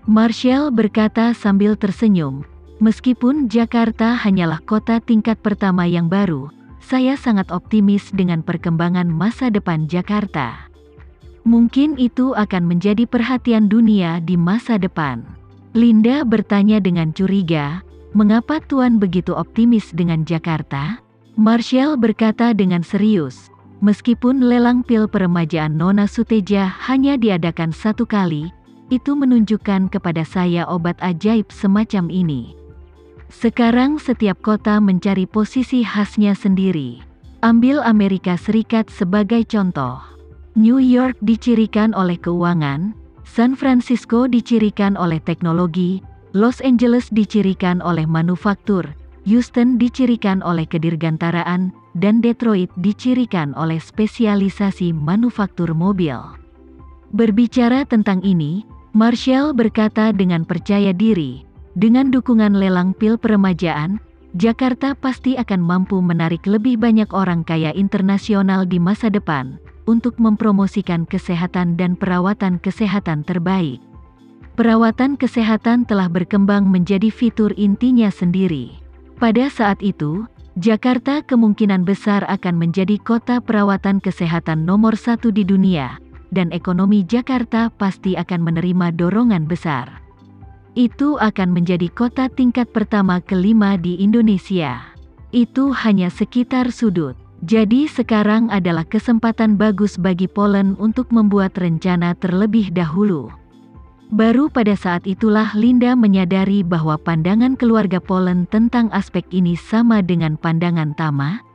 Marshall berkata sambil tersenyum. Meskipun Jakarta hanyalah kota tingkat pertama yang baru, saya sangat optimis dengan perkembangan masa depan Jakarta. Mungkin itu akan menjadi perhatian dunia di masa depan. Linda bertanya dengan curiga, mengapa Tuan begitu optimis dengan Jakarta? Marshall berkata dengan serius, meskipun lelang pil peremajaan Nona Suteja hanya diadakan 1 kali, itu menunjukkan kepada saya obat ajaib semacam ini. Sekarang setiap kota mencari posisi khasnya sendiri. Ambil Amerika Serikat sebagai contoh. New York dicirikan oleh keuangan, San Francisco dicirikan oleh teknologi, Los Angeles dicirikan oleh manufaktur, Houston dicirikan oleh kedirgantaraan, dan Detroit dicirikan oleh spesialisasi manufaktur mobil. Berbicara tentang ini, Marshall berkata dengan percaya diri, dengan dukungan lelang pil peremajaan, Jakarta pasti akan mampu menarik lebih banyak orang kaya internasional di masa depan, untuk mempromosikan kesehatan dan perawatan kesehatan terbaik. Perawatan kesehatan telah berkembang menjadi fitur intinya sendiri. Pada saat itu, Jakarta kemungkinan besar akan menjadi kota perawatan kesehatan nomor 1 di dunia, dan ekonomi Jakarta pasti akan menerima dorongan besar. Itu akan menjadi kota tingkat pertama kelima di Indonesia. Itu hanya sekitar sudut. Jadi sekarang adalah kesempatan bagus bagi Poland untuk membuat rencana terlebih dahulu. Baru pada saat itulah Linda menyadari bahwa pandangan keluarga Poland tentang aspek ini sama dengan pandangan Tama.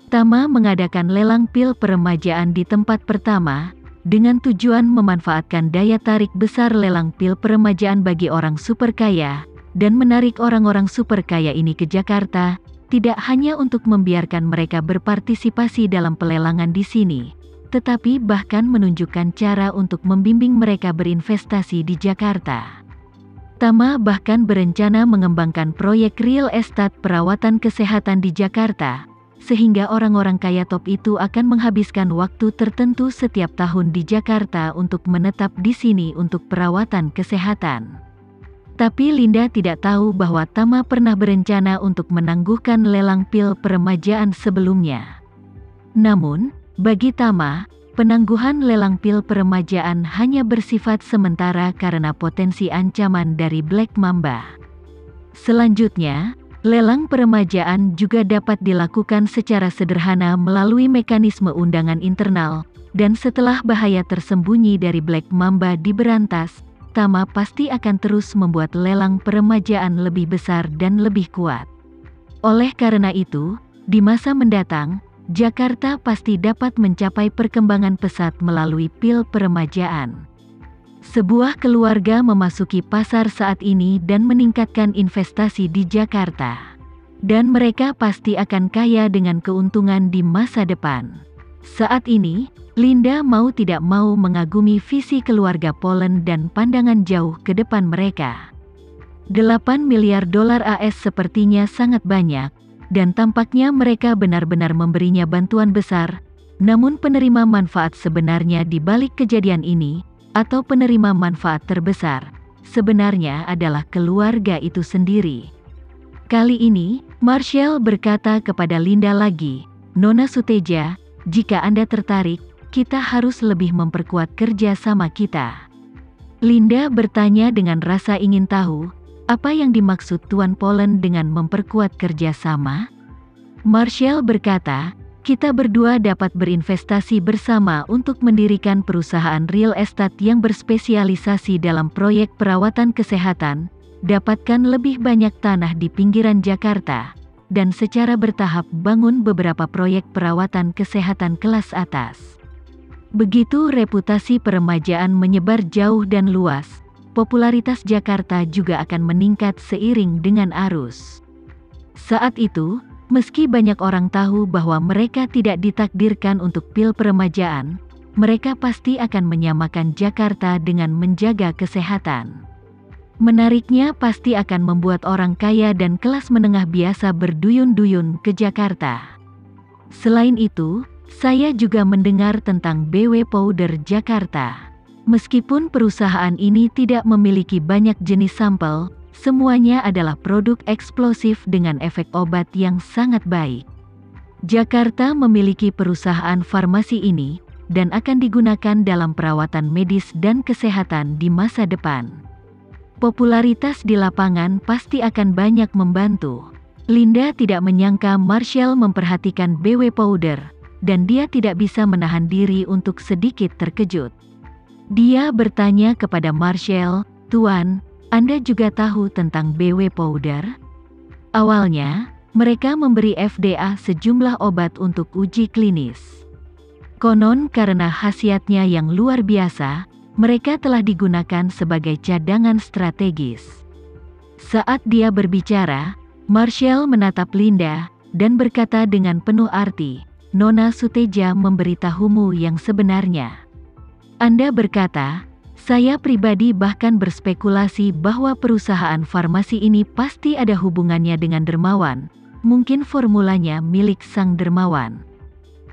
Tama mengadakan lelang pil peremajaan di tempat pertama, dengan tujuan memanfaatkan daya tarik besar lelang pil peremajaan bagi orang super kaya, dan menarik orang-orang super kaya ini ke Jakarta, tidak hanya untuk membiarkan mereka berpartisipasi dalam pelelangan di sini, tetapi bahkan menunjukkan cara untuk membimbing mereka berinvestasi di Jakarta. Tama bahkan berencana mengembangkan proyek real estate perawatan kesehatan di Jakarta, sehingga orang-orang kaya top itu akan menghabiskan waktu tertentu setiap tahun di Jakarta untuk menetap di sini untuk perawatan kesehatan. Tapi Linda tidak tahu bahwa Tama pernah berencana untuk menangguhkan lelang pil peremajaan sebelumnya. Namun, bagi Tama, penangguhan lelang pil peremajaan hanya bersifat sementara karena potensi ancaman dari Black Mamba. Selanjutnya, lelang peremajaan juga dapat dilakukan secara sederhana melalui mekanisme undangan internal, dan setelah bahaya tersembunyi dari Black Mamba diberantas, Tama pasti akan terus membuat lelang peremajaan lebih besar dan lebih kuat. Oleh karena itu, di masa mendatang, Jakarta pasti dapat mencapai perkembangan pesat melalui pil peremajaan. Sebuah keluarga memasuki pasar saat ini dan meningkatkan investasi di Jakarta. Dan mereka pasti akan kaya dengan keuntungan di masa depan. Saat ini, Linda mau tidak mau mengagumi visi keluarga Poland dan pandangan jauh ke depan mereka. 8 miliar dolar AS sepertinya sangat banyak, dan tampaknya mereka benar-benar memberinya bantuan besar, namun penerima manfaat sebenarnya di balik kejadian ini, atau penerima manfaat terbesar, sebenarnya adalah keluarga itu sendiri. Kali ini, Marshall berkata kepada Linda lagi, Nona Suteja, jika Anda tertarik, kita harus lebih memperkuat kerja sama kita. Linda bertanya dengan rasa ingin tahu, apa yang dimaksud Tuan Poland dengan memperkuat kerja sama? Marshall berkata, kita berdua dapat berinvestasi bersama untuk mendirikan perusahaan real estate yang berspesialisasi dalam proyek perawatan kesehatan, dapatkan lebih banyak tanah di pinggiran Jakarta, dan secara bertahap bangun beberapa proyek perawatan kesehatan kelas atas. Begitu reputasi peremajaan menyebar jauh dan luas, popularitas Jakarta juga akan meningkat seiring dengan arus. Saat itu, meski banyak orang tahu bahwa mereka tidak ditakdirkan untuk pil peremajaan, mereka pasti akan menyamakan Jakarta dengan menjaga kesehatan. Menariknya pasti akan membuat orang kaya dan kelas menengah biasa berduyun-duyun ke Jakarta. Selain itu, saya juga mendengar tentang BW Powder Jakarta. Meskipun perusahaan ini tidak memiliki banyak jenis sampel, semuanya adalah produk eksplosif dengan efek obat yang sangat baik. Jakarta memiliki perusahaan farmasi ini, dan akan digunakan dalam perawatan medis dan kesehatan di masa depan. Popularitas di lapangan pasti akan banyak membantu. Linda tidak menyangka Marshall memperhatikan BW Powder, dan dia tidak bisa menahan diri untuk sedikit terkejut. Dia bertanya kepada Marshall, "Tuan, Anda juga tahu tentang BW Powder?" Awalnya, mereka memberi FDA sejumlah obat untuk uji klinis. Konon karena khasiatnya yang luar biasa, mereka telah digunakan sebagai cadangan strategis. Saat dia berbicara, Marshall menatap Linda, dan berkata dengan penuh arti, "Nona Suteja memberitahumu yang sebenarnya. Anda berkata, saya pribadi bahkan berspekulasi bahwa perusahaan farmasi ini pasti ada hubungannya dengan dermawan, mungkin formulanya milik sang dermawan."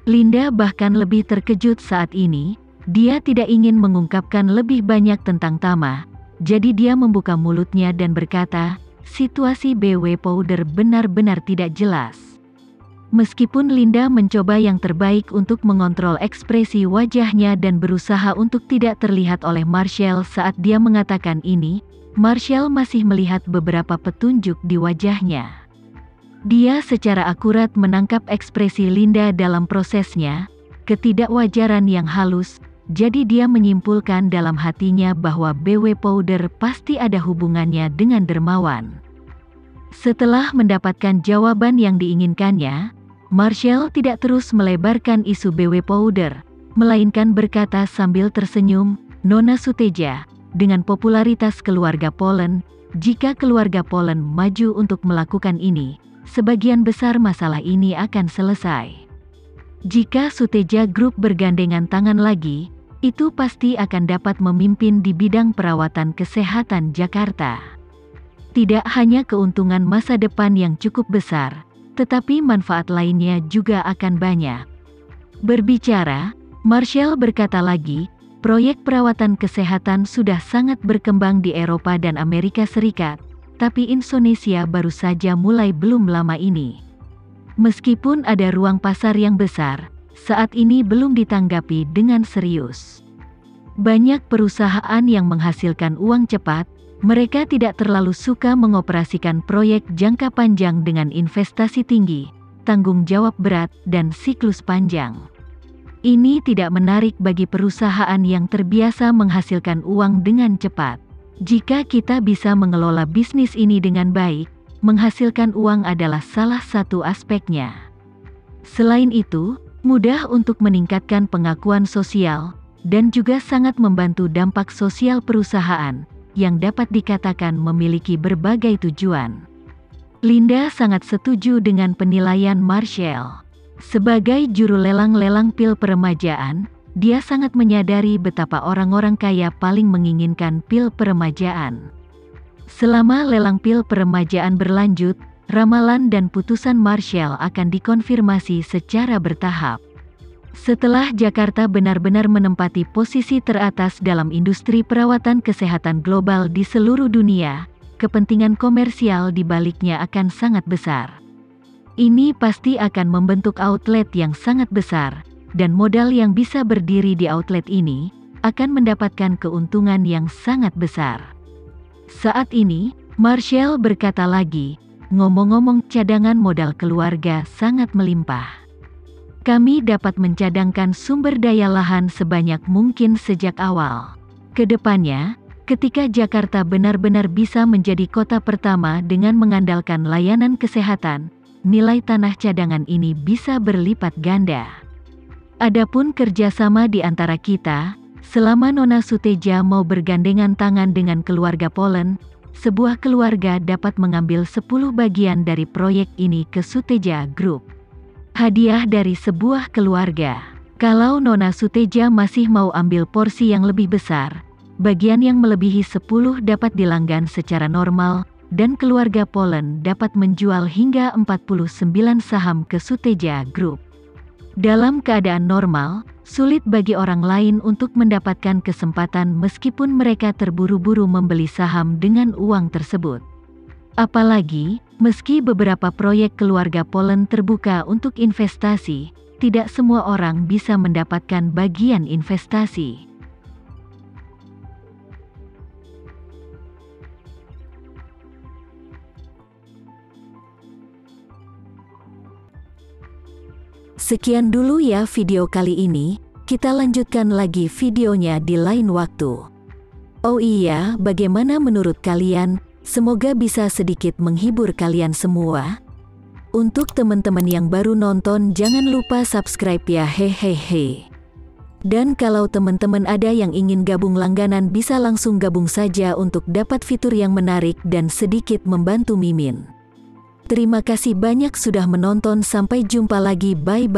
Linda bahkan lebih terkejut saat ini, dia tidak ingin mengungkapkan lebih banyak tentang Tama, jadi dia membuka mulutnya dan berkata, "Situasi BW Powder benar-benar tidak jelas." Meskipun Linda mencoba yang terbaik untuk mengontrol ekspresi wajahnya dan berusaha untuk tidak terlihat oleh Marshall saat dia mengatakan ini, Marshall masih melihat beberapa petunjuk di wajahnya. Dia secara akurat menangkap ekspresi Linda dalam prosesnya, ketidakwajaran yang halus, jadi dia menyimpulkan dalam hatinya bahwa BW Powder pasti ada hubungannya dengan dermawan. Setelah mendapatkan jawaban yang diinginkannya, Marshall tidak terus melebarkan isu BW Powder, melainkan berkata sambil tersenyum, "Nona Suteja, dengan popularitas keluarga Polen, jika keluarga Polen maju untuk melakukan ini, sebagian besar masalah ini akan selesai. Jika Suteja Group bergandengan tangan lagi, itu pasti akan dapat memimpin di bidang perawatan kesehatan Jakarta. Tidak hanya keuntungan masa depan yang cukup besar, tetapi manfaat lainnya juga akan banyak." Berbicara, Marshall berkata lagi, "Proyek perawatan kesehatan sudah sangat berkembang di Eropa dan Amerika Serikat, tapi Indonesia baru saja mulai belum lama ini. Meskipun ada ruang pasar yang besar, saat ini belum ditanggapi dengan serius. Banyak perusahaan yang menghasilkan uang cepat, mereka tidak terlalu suka mengoperasikan proyek jangka panjang dengan investasi tinggi, tanggung jawab berat, dan siklus panjang. Ini tidak menarik bagi perusahaan yang terbiasa menghasilkan uang dengan cepat. Jika kita bisa mengelola bisnis ini dengan baik, menghasilkan uang adalah salah satu aspeknya. Selain itu, mudah untuk meningkatkan pengakuan sosial, dan juga sangat membantu dampak sosial perusahaan, yang dapat dikatakan memiliki berbagai tujuan." Linda sangat setuju dengan penilaian Marshall. Sebagai juru lelang pil peremajaan, dia sangat menyadari betapa orang-orang kaya paling menginginkan pil peremajaan. Selama lelang pil peremajaan berlanjut, ramalan dan putusan Marshall akan dikonfirmasi secara bertahap. Setelah Jakarta benar-benar menempati posisi teratas dalam industri perawatan kesehatan global di seluruh dunia, kepentingan komersial di baliknya akan sangat besar. Ini pasti akan membentuk outlet yang sangat besar, dan modal yang bisa berdiri di outlet ini akan mendapatkan keuntungan yang sangat besar. Saat ini, Marshall berkata lagi, "Ngomong-ngomong, cadangan modal keluarga sangat melimpah. Kami dapat mencadangkan sumber daya lahan sebanyak mungkin sejak awal. Kedepannya, ketika Jakarta benar-benar bisa menjadi kota pertama dengan mengandalkan layanan kesehatan, nilai tanah cadangan ini bisa berlipat ganda. Adapun kerjasama di antara kita, selama Nona Suteja mau bergandengan tangan dengan keluarga Polen, sebuah keluarga dapat mengambil 10 bagian dari proyek ini ke Suteja Group. Hadiah dari sebuah keluarga. Kalau Nona Suteja masih mau ambil porsi yang lebih besar, bagian yang melebihi 10 dapat dilanggan secara normal, dan keluarga Polen dapat menjual hingga 49 saham ke Suteja Group. Dalam keadaan normal, sulit bagi orang lain untuk mendapatkan kesempatan meskipun mereka terburu-buru membeli saham dengan uang tersebut. Apalagi, meski beberapa proyek keluarga Polen terbuka untuk investasi, tidak semua orang bisa mendapatkan bagian investasi. Sekian dulu ya video kali ini, kita lanjutkan lagi videonya di lain waktu. Oh iya, bagaimana menurut kalian? Semoga bisa sedikit menghibur kalian semua. Untuk teman-teman yang baru nonton, jangan lupa subscribe ya, hehehe. Dan kalau teman-teman ada yang ingin gabung langganan, bisa langsung gabung saja untuk dapat fitur yang menarik dan sedikit membantu Mimin. Terima kasih banyak sudah menonton, sampai jumpa lagi, bye.